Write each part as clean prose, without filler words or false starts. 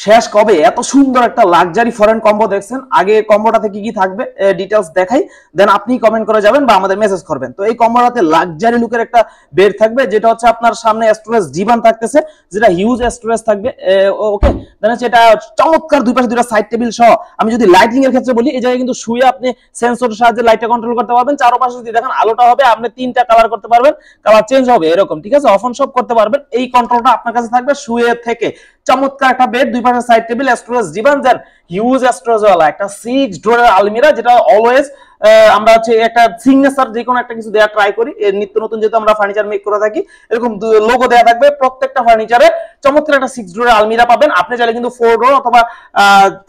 শেষ কবে এত সুন্দর একটা লাক্সারি ফরেন কম্বো দেখছেন। আগে কম্বোটাতে কি কি থাকবে ডিটেইলস দেখাই, দেন আপনি কমেন্ট করে যাবেন বা আমাদের মেসেজ করবেন। তো এই কম্বোটাতে লাক্সারি লুকের একটা বেড থাকবে, যেটা হচ্ছে আপনার সামনে স্টোরেজ ডিভান থাকতেছে, যেটা হিউজ স্টোরেজ থাকবে। ওকে, দেন হচ্ছে এটা চমৎকার দুই পাশে দুইটা সাইড টেবিল সহ। আমি যদি লাইটিং এর ক্ষেত্রে বলি, এই জায়গায় কিন্তু শুয়ে আপনি সেন্সরের সাহায্যে লাইটটা কন্ট্রোল করতে পারবেন। চারপাশে যদি দেখেন আলোটা হবে, আপনি তিনটা কালার করতে পারবেন, কালার চেঞ্জ হবে এরকম, ঠিক আছে, অফ অন সব করতে পারবেন। এই কন্ট্রোলটা আপনার কাছে থাকবে শুয়ে থেকে। চমৎকার একটা বেড, দুই পাশে সাইড টেবিল, স্টোরেজ ডিভান, দেন হিউজ স্টোরেজ ওয়ালা একটা 6 ডোরের আলমিরা, যেটা অলওয়েজ আমরা হচ্ছে একটা সিগনেচার যে কোনো একটা কিছু দেওয়া ট্রাই করি। এর নিত্য নতুন যেহেতু আমরা ফার্নিচার মেক করে থাকি, এরকম লোগো দেওয়া থাকবে প্রত্যেকটা ফার্নিচারে। চমৎকার একটা 6 ডোরের আলমিরা পাবেন। আপনি চাইলে কিন্তু 4 ডোর অথবা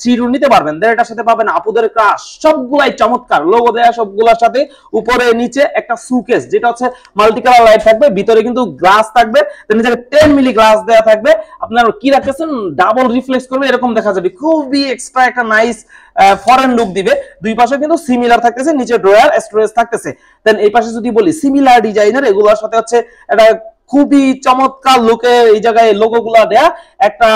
3 ডোর নিতে পারবেন। দেন এটার সাথে পাবেন আপুদের ক্রাশ, সবগুলাই চমৎকার লোগো দেওয়া, সবগুলোর সাথে উপরে নিচে একটা সুকেস, যেটা হচ্ছে মাল্টি কালার লাইট থাকবে, ভিতরে কিন্তু গ্লাস থাকবে, দেন এখানে 10 মিলি গ্লাস দেওয়া থাকবে। আপনার কি রাখতেছেন ডাবল রিফ্লেক্স করবে এরকম দেখা যাবে, খুবই এক্সট্রা একটা নাইস ফরেন লুক দিবে। দুই পাশে কিন্তু সিমিলার থাকতেছে, নিচে ড্রয়ার স্টোরেজ থাকতেছে। দেন এই পাশে যদি বলি সিমিলার ডিজাইনের, এগুলোর সাথে হচ্ছে এটা খুবই চমৎকার লুকে এই জায়গায় লোগো গুলা দেয়া একটা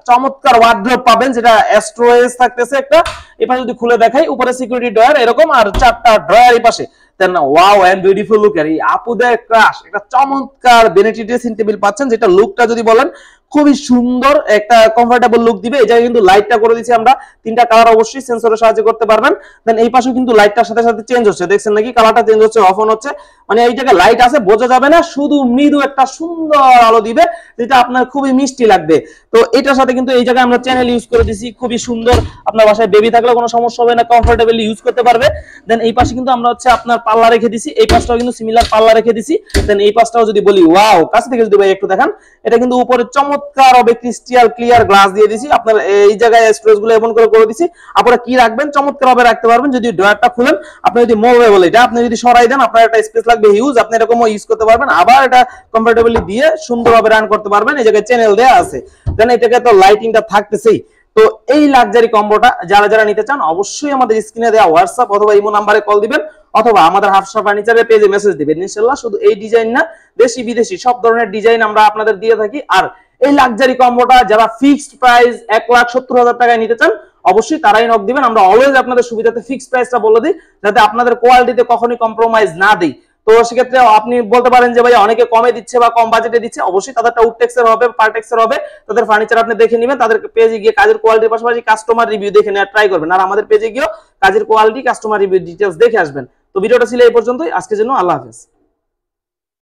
চমৎকার ওয়ার্ড্রোব পাবেন, যেটা স্টোরেজ থাকতেছে একটা। এই পাশে যদি খুলে দেখাই, উপরে সিকিউরিটি ড্রয়ার এরকম, আর 4টা ড্রয়ার এই পাশে। দেন ওয়াও এন্ড বিউটিফুল লুক, আর এই আপুদের ক্রাশ একটা চমৎকার ভ্যানিটি ড্রেসিং টেবিল পাচ্ছেন, যেটা লুকটা যদি বলেন খুবই সুন্দর একটা কমফোর্টেবল লুক দিবে। এই জায়গায় কিন্তু লাইটটা করে দিয়েছি আমরা, তিনটা কালার অবশ্যই সেন্সরের সাহায্যে করতে পারবেন। দেন এই পাশে কিন্তু লাইটটার সাথে সাথে চেঞ্জ হচ্ছে, দেখছেন নাকি কালারটা চেঞ্জ হচ্ছে, অফ অন হচ্ছে, মানে এই জায়গায় লাইট আছে বোঝা যাবে না, শুধু মৃদু একটা সুন্দর আলো দিবে, যেটা আপনার খুবই মিষ্টি লাগবে। তো এটার সাথে কিন্তু এই জায়গায় আমরা চ্যানেল ইউজ করে দিয়েছি, খুবই সুন্দর। আপনার বাসায় বেবি থাকলে কোনো সমস্যা হবে না, কমফোর্টেবলি ইউজ করতে পারবে। দেন এই পাশে কিন্তু আমরা হচ্ছে আপনার পাল্লা রেখে দিছি, এই পাশটাও কিন্তু সিমিলার পাল্লা রেখে দিছি। দেন এই পাশটাও যদি বলি, ওয়াও, কাছ থেকে যদি ভাই একটু দেখান, এটা কিন্তু উপরে চমৎকার হবে ক্রিস্টাল ক্লিয়ার গ্লাস দিয়ে দিছি। আপনার এই জায়গায় স্টোরেজ গুলো এমন করে দিছি। আপনারা কি রাখবেন চমৎকার ভাবে রাখতে পারবেন। যদি ড্রয়ারটা খুলেন, আপনি যদি মুভেবল, এটা আপনি যদি সরাই দেন, আপনার একটা স্পেস লাগবে হিউজ, আপনি এরকমও ইউজ করতে পারবেন। আবার এটা কমফোর্টেবলি দিয়ে সুন্দরভাবে রান করতে পারবেন। এই জায়গায় চ্যানেল দেয়া আছে, দেন এটাকে তো লাইটিংটা থাকতেছেই। তো এই লাক্সারি কম্বোটা যারা যারা নিতে চান, অবশ্যই আমাদের স্ক্রিনে দেওয়া হোয়াটসঅ্যাপ অথবা ইমো নাম্বারে কল দিবেন, অথবা আমাদের হাফসা ফার্নিচারের পেজে মেসেজ দিবেন। ইনশাআল্লাহ শুধু এই ডিজাইন না, দেশি বিদেশি সব ধরনের ডিজাইন আমরা আপনাদের দিয়ে থাকি। আর এই লাক্সারি কম্বোটা যারা ফিক্সড প্রাইস 1,70,000 টাকায় নিতে চান, অবশ্যই তারাই নক দিবেন। আমরা অলওয়েজ আপনাদের সুবিধাতে ফিক্সড প্রাইসটা বলে দিই, যাতে আপনাদের কোয়ালিটিতে কখনোই কম্প্রোমাইজ না দিই। তো সেক্ষেত্রে আপনি বলতে পারেন যে ভাই অনেকে কমে দিচ্ছে বা কম বাজেটে দিচ্ছে, অবশ্যই তাদেরটা উডটেক্সের হবে, পার্টেক্সের হবে। তাদের ফার্নিচার আপনি দেখে নেবেন, তাদের পেজে গিয়ে কাজের কোয়ালিটির পাশাপাশি কাস্টমার রিভিউ দেখে নেওয়ার ট্রাই করবেন। আর আমাদের পেজে গিয়েও কাজের কোয়ালিটি, কাস্টমার রিভিউ ডিটেইলস দেখে আসবেন। তো ভিডিওটা ছিল এই পর্যন্তই, আজকের জন্য আল্লাহ হাফেজ।